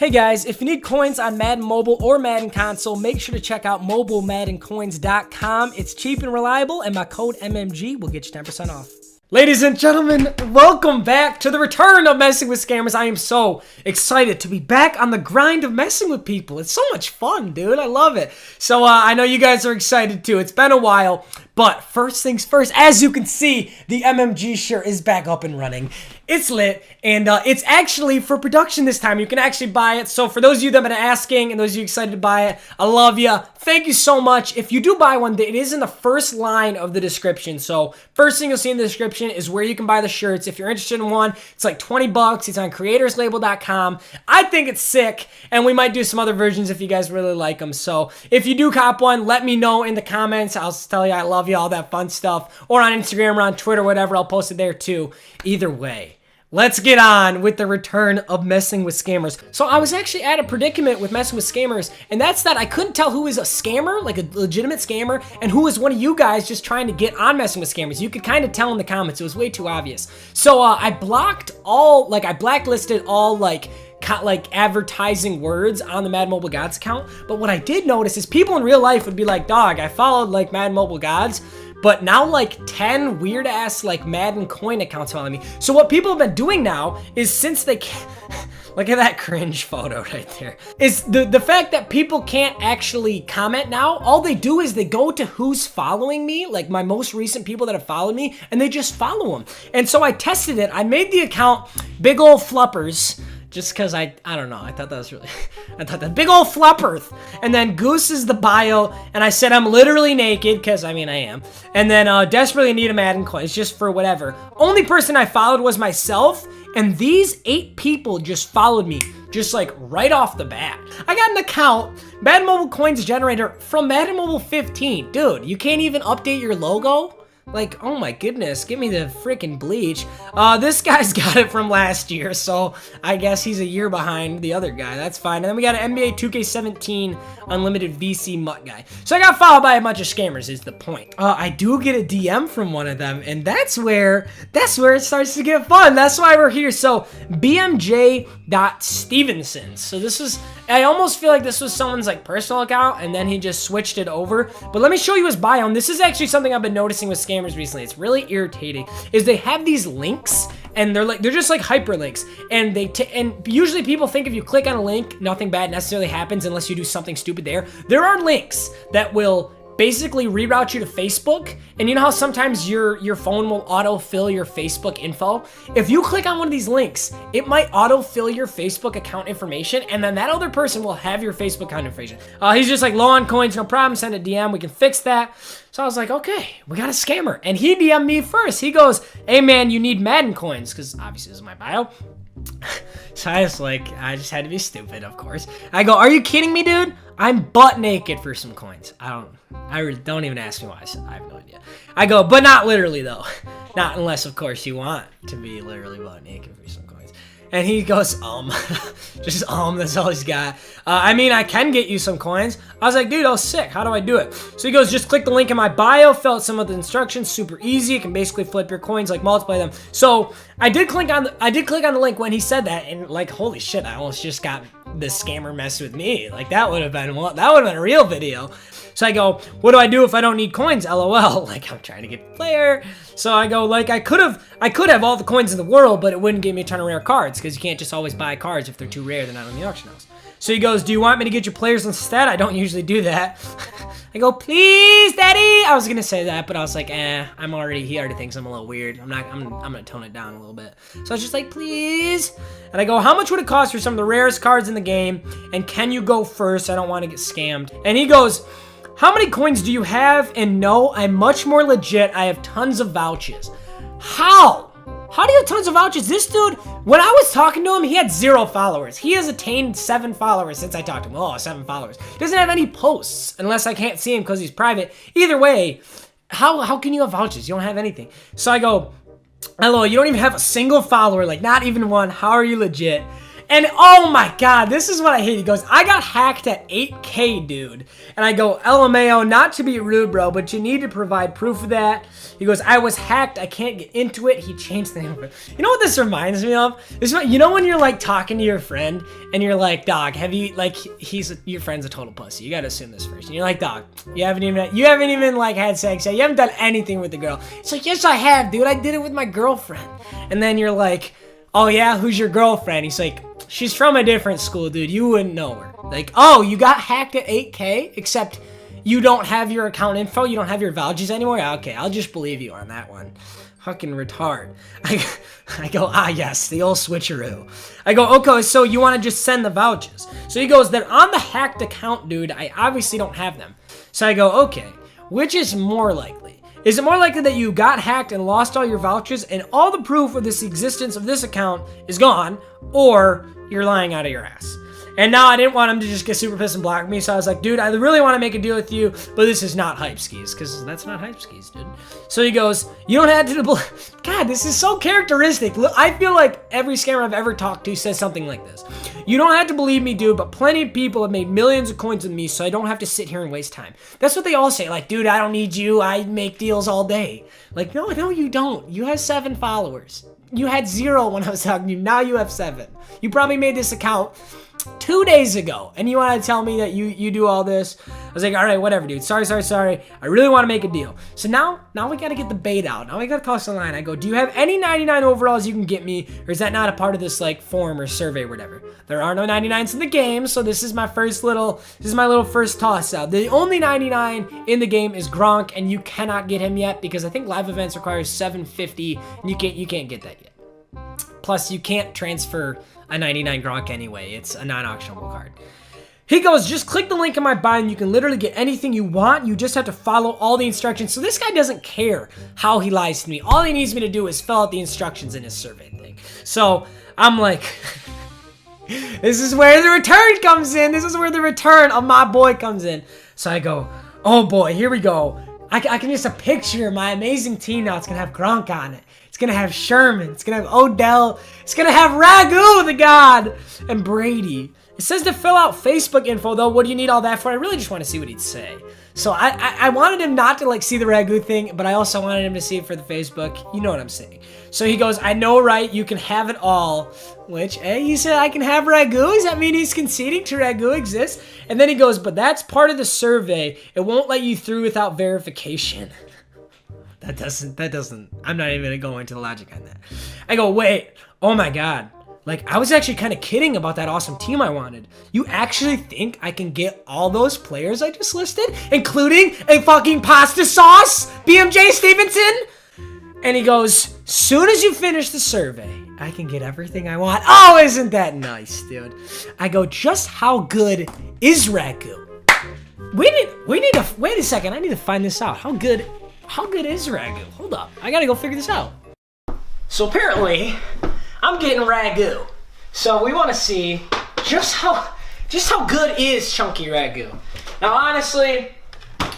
Hey guys, if you need coins on Madden Mobile or Madden Console, make sure to check out mobilemaddencoins.com. It's cheap and reliable, and my code MMG will get you 10% off. Ladies and gentlemen, welcome back to the return of Messing with Scammers. I am so excited to be back on the grind of messing with people. It's so much fun, dude. I love it. So I know you guys are excited too. It's been a while, but first things first, as you can see, the MMG shirt is back up and running. It's lit, and it's actually for production this time. You can actually buy it. So for those of you that have been asking and those of you excited to buy it, I love you. Thank you so much. If you do buy one, it is in the first line of the description. So first thing you'll see in the description is where you can buy the shirts. If you're interested in one, it's like 20 bucks. It's on creatorslabel.com. I think it's sick, and we might do some other versions if you guys really like them. So if you do cop one, let me know in the comments. I'll tell you I love you, all that fun stuff. Or on Instagram or on Twitter, whatever. I'll post it there too. Either way, let's get on with the return of Messing with Scammers. So I was actually at a predicament with Messing with Scammers, and that's that I couldn't tell who was a scammer, like a legitimate scammer, and who was one of you guys just trying to get on Messing with Scammers. You could kind of tell in the comments. It was way too obvious. So I blacklisted all like advertising words on the Madden Mobile Gods account. But what I did notice is people in real life would be like, dog, I followed like Madden Mobile Gods, but now like 10 weird ass like Madden coin accounts follow me. So what people have been doing now is, since they can't, look at that cringe photo right there, is the fact that people can't actually comment now. All they do is they go to who's following me, like my most recent people that have followed me, and they just follow them. And so I tested it. I made the account Big Ol' Fluppers, just because I don't know, I thought that was really, I thought that Big Ol' Flupperth. And then Goose is the bio, and I said I'm literally naked, because I mean I am. And then desperately need a Madden coins, just for whatever. Only person I followed was myself, and these 8 people just followed me, just like right off the bat. I got an account, Madden Mobile Coins Generator, from Madden Mobile 15. Dude, you can't even update your logo? Like, oh my goodness, give me the freaking bleach. This guy's got it from last year, so I guess he's a year behind the other guy. That's fine. And then we got an NBA 2K17 Unlimited VC Mutt guy. So I got followed by a bunch of scammers is the point. I do get a DM from one of them, and that's where it starts to get fun. That's why we're here. So BMJ.Stevenson. So this was, I almost feel like this was someone's like personal account, and then he just switched it over. But let me show you his bio. And this is actually something I've been noticing with scammers recently. It's really irritating. Is they have these links, and they're just like hyperlinks, and and usually people think if you click on a link, nothing bad necessarily happens unless you do something stupid there. There are links that will basically reroute you to Facebook, and you know how sometimes your phone will autofill your Facebook info? If you click on one of these links, it might autofill your Facebook account information, and then that other person will have your Facebook account information. He's just like, low on coins, no problem, send a DM, we can fix that. So I was like, okay, we got a scammer. And he DM'd me first. He goes, hey man, you need Madden coins, because obviously this is my bio. So I was like, I just had to be stupid, of course. I go, are you kidding me, dude? I'm butt naked for some coins. I really don't even ask me why. I have no idea. I go, but not literally though. Not unless, of course, you want to be literally butt naked for some coins. And he goes, just that's all he's got. I mean, I can get you some coins. I was like, dude, oh, sick. How do I do it? So he goes, just click the link in my bio, fill out some of the instructions, super easy. You can basically flip your coins, like multiply them. So I did click on the link when he said that, and like, holy shit, I almost just got the scammer mess with me. Like that would have been a real video. So I go, what do I do if I don't need coins? LOL. Like, I'm trying to get a player. So I go, like, I could have all the coins in the world, but it wouldn't give me a ton of rare cards, because you can't just always buy cards if they're too rare. They're not on the auction house. So he goes, do you want me to get your players instead? I don't usually do that. I go, please, daddy. I was gonna say that, but I was like, he already thinks I'm a little weird. I'm gonna tone it down a little bit. So I was just like, please. And I go, how much would it cost for some of the rarest cards in the game? And can you go first? I don't want to get scammed. And he goes, how many coins do you have? And no, I'm much more legit. I have tons of vouchers. How? How do you have tons of vouchers? This dude, when I was talking to him, he had 0 followers. He has attained 7 followers since I talked to him. Oh, 7 followers. He doesn't have any posts, unless I can't see him because he's private. Either way, how can you have vouchers? You don't have anything. So I go, hello, you don't even have a single follower, like not even one. How are you legit? And oh my God, this is what I hate. He goes, I got hacked at 8K, dude. And I go, LMAO, not to be rude, bro, but you need to provide proof of that. He goes, I was hacked. I can't get into it. He changed the name of it. You know what this reminds me of? You know when you're like talking to your friend and you're like, dog, have you, like, your friend's a total pussy. You gotta assume this first. And you're like, dog, you haven't even like had sex yet. You haven't done anything with the girl. It's like, yes, I have, dude. I did it with my girlfriend. And then you're like, oh yeah, who's your girlfriend? He's like, she's from a different school, dude. You wouldn't know her. Like, oh, you got hacked at 8K, except you don't have your account info. You don't have your vouchers anymore. Okay, I'll just believe you on that one. Fucking retard. I go, ah, yes, the old switcheroo. I go, okay, so you want to just send the vouchers. So he goes, they're on the hacked account, dude. I obviously don't have them. So I go, okay, which is more likely? Is it more likely that you got hacked and lost all your vouchers and all the proof of this existence of this account is gone, or you're lying out of your ass? And now I didn't want him to just get super pissed and block me, so I was like, dude, I really want to make a deal with you, but this is not hype skis, because that's not hype skis, dude. So he goes, you don't have to, God, this is so characteristic. Look, I feel like every scammer I've ever talked to says something like this. You don't have to believe me, dude, but plenty of people have made millions of coins with me, so I don't have to sit here and waste time. That's what they all say, like, dude, I don't need you, I make deals all day. Like, no, you don't. You have 7 followers. You had 0 when I was talking to you, now you have 7. You probably made this account 2 days ago, and you want to tell me that you do all this? I was like, all right, whatever, dude. Sorry. I really want to make a deal. So now we got to get the bait out. Now we got to cross the line. I go, do you have any 99 overalls you can get me, or is that not a part of this like form or survey or whatever? There are no 99s in the game, so this is my little first toss out. The only 99 in the game is Gronk, and you cannot get him yet because I think live events requires 750, and you can't get that yet. Plus, you can't transfer a 99 Gronk anyway. It's a non-auctionable card. He goes, just click the link in my bio and you can literally get anything you want. You just have to follow all the instructions. So this guy doesn't care how he lies to me. All he needs me to do is fill out the instructions in his survey thing. So I'm like, this is where the return comes in. This is where the return of my boy comes in. So I go, oh boy, here we go. I can just picture my amazing team now. It's going to have Gronk on it. It's going to have Sherman. It's going to have Odell. It's going to have RAGU, the God, and Brady. It says to fill out Facebook info, though. What do you need all that for? I really just want to see what he'd say. So I wanted him not to, like, see the RAGU thing, but I also wanted him to see it for the Facebook. You know what I'm saying. So he goes, I know, right? You can have it all. Which, he said I can have RAGU? Does that mean he's conceding to RAGU exists? And then he goes, but that's part of the survey. It won't let you through without verification. That doesn't, I'm not even going to go into the logic on that. I go, wait, oh my God. Like, I was actually kind of kidding about that awesome team I wanted. You actually think I can get all those players I just listed? Including a fucking pasta sauce? BMJ Stevenson? And he goes, soon as you finish the survey, I can get everything I want. Oh, isn't that nice, dude? I go, just how good is RAGU? Wait a second, I need to find this out. How good is RAGU? Hold up, I gotta go figure this out. So apparently, I'm getting RAGU. So we want to see just how good is chunky RAGU. Now honestly,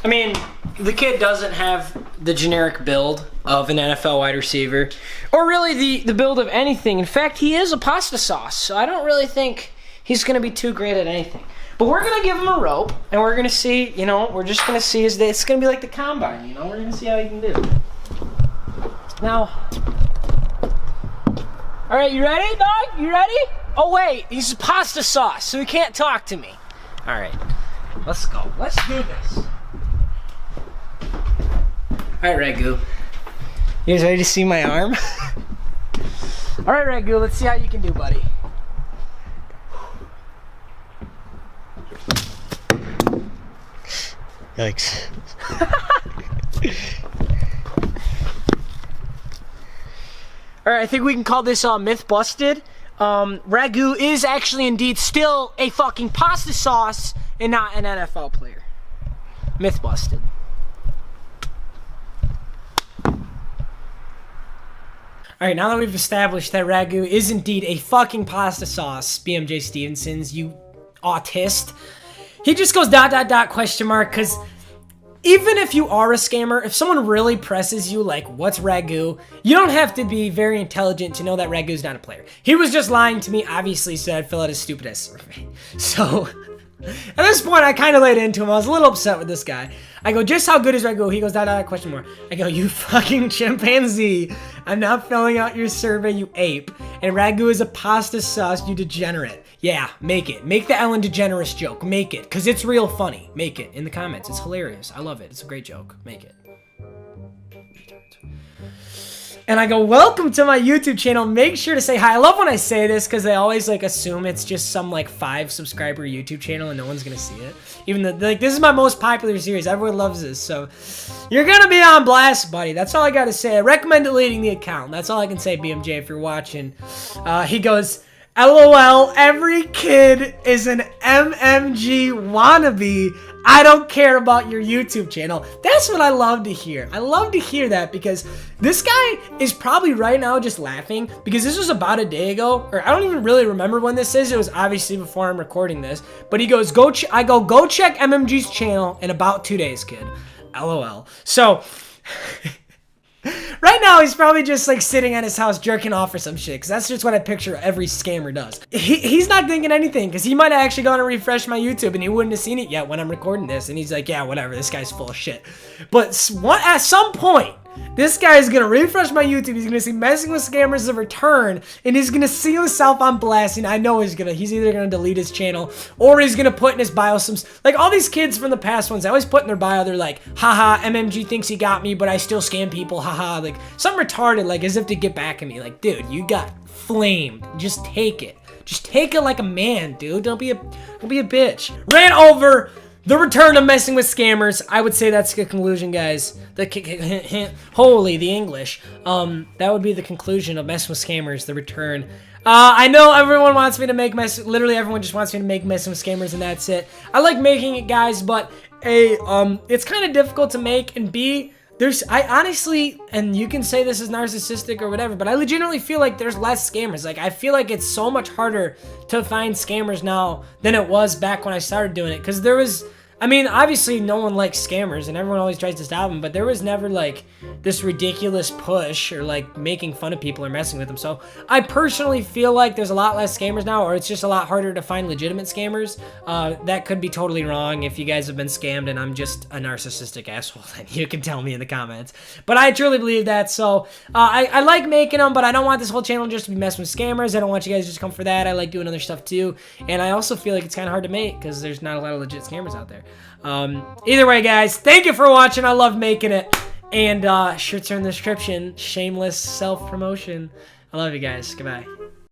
I mean, the kid doesn't have the generic build of an NFL wide receiver, or really the build of anything. In fact, he is a pasta sauce, so I don't really think he's going to be too great at anything. But we're going to give him a rope, and we're going to see, we're just going to see his day. It's going to be like the combine, we're going to see how he can do. Now, all right, you ready, dog? You ready? Oh, wait, he's a pasta sauce, so he can't talk to me. All right, let's go. Let's do this. All right, RAGU. You guys ready to see my arm? All right, RAGU, let's see how you can do, buddy. Yikes. All right, I think we can call this myth busted. RAGU is actually indeed still a fucking pasta sauce and not an NFL player. Myth busted. All right, now that we've established that RAGU is indeed a fucking pasta sauce, BMJ Stevenson's, you autist, he just goes ... question mark, because even if you are a scammer, if someone really presses you like, what's RAGU, you don't have to be very intelligent to know that RAGU's not a player. He was just lying to me, obviously, so I'd fill out his stupid ass survey. So, at this point, I kind of laid into him. I was a little upset with this guy. I go, just how good is RAGU? He goes, question more. I go, you fucking chimpanzee. I'm not filling out your survey, you ape. And RAGU is a pasta sauce, you degenerate. Yeah, make it. Make the Ellen DeGeneres joke. Make it, because it's real funny. Make it in the comments. It's hilarious. I love it. It's a great joke. Make it. And I go, welcome to my YouTube channel. Make sure to say hi. I love when I say this because they always like assume it's just some like 5 subscriber YouTube channel and no one's going to see it. Even though like this is my most popular series. Everyone loves this. So you're going to be on blast, buddy. That's all I got to say. I recommend deleting the account. That's all I can say, BMJ, if you're watching. He goes, LOL, every kid is an MMG wannabe. I don't care about your YouTube channel. That's what I love to hear. I love to hear that because this guy is probably right now just laughing because this was about a day ago, or I don't even really remember when this is. It was obviously before I'm recording this, but he goes, go check MMG's channel in about 2 days, kid. LOL. So right now, he's probably just like sitting at his house jerking off or some shit, because that's just what I picture every scammer does. He's not thinking anything, because he might have actually gone to refresh my YouTube and he wouldn't have seen it yet when I'm recording this, and he's like, yeah, whatever, this guy's full of shit. But at some point, this guy is going to refresh my YouTube, he's going to see Messing with Scammers The Return, and he's going to see himself on blast, and I know he's either going to delete his channel, or he's going to put in his bio some, like all these kids from the past ones, they always put in their bio, they're like, haha, MMG thinks he got me, but I still scam people, haha, like, something retarded, like, as if to get back at me, like, dude, you got flamed, just take it. Just take it like a man, dude, don't be a bitch. Ran over the return of Messing with Scammers. I would say that's the conclusion, guys. Holy, the English. That would be the conclusion of Messing with Scammers, the return. I know everyone wants me to make literally everyone just wants me to make Messing with Scammers, and that's it. I like making it, guys, but A, it's kind of difficult to make, and B, I honestly, and you can say this is narcissistic or whatever, but I legitimately feel like there's less scammers. Like, I feel like it's so much harder to find scammers now than it was back when I started doing it. Because there was, I mean, obviously no one likes scammers and everyone always tries to stop them, but there was never like this ridiculous push or like making fun of people or messing with them. So I personally feel like there's a lot less scammers now, or it's just a lot harder to find legitimate scammers. That could be totally wrong. If you guys have been scammed and I'm just a narcissistic asshole, then you can tell me in the comments. But I truly believe that. So I like making them, but I don't want this whole channel just to be messing with scammers. I don't want you guys to just come for that. I like doing other stuff too. And I also feel like it's kind of hard to make because there's not a lot of legit scammers out there. Either way, guys, thank you for watching. I love making it. And shirts are in the description. Shameless self-promotion. I love you guys. Goodbye.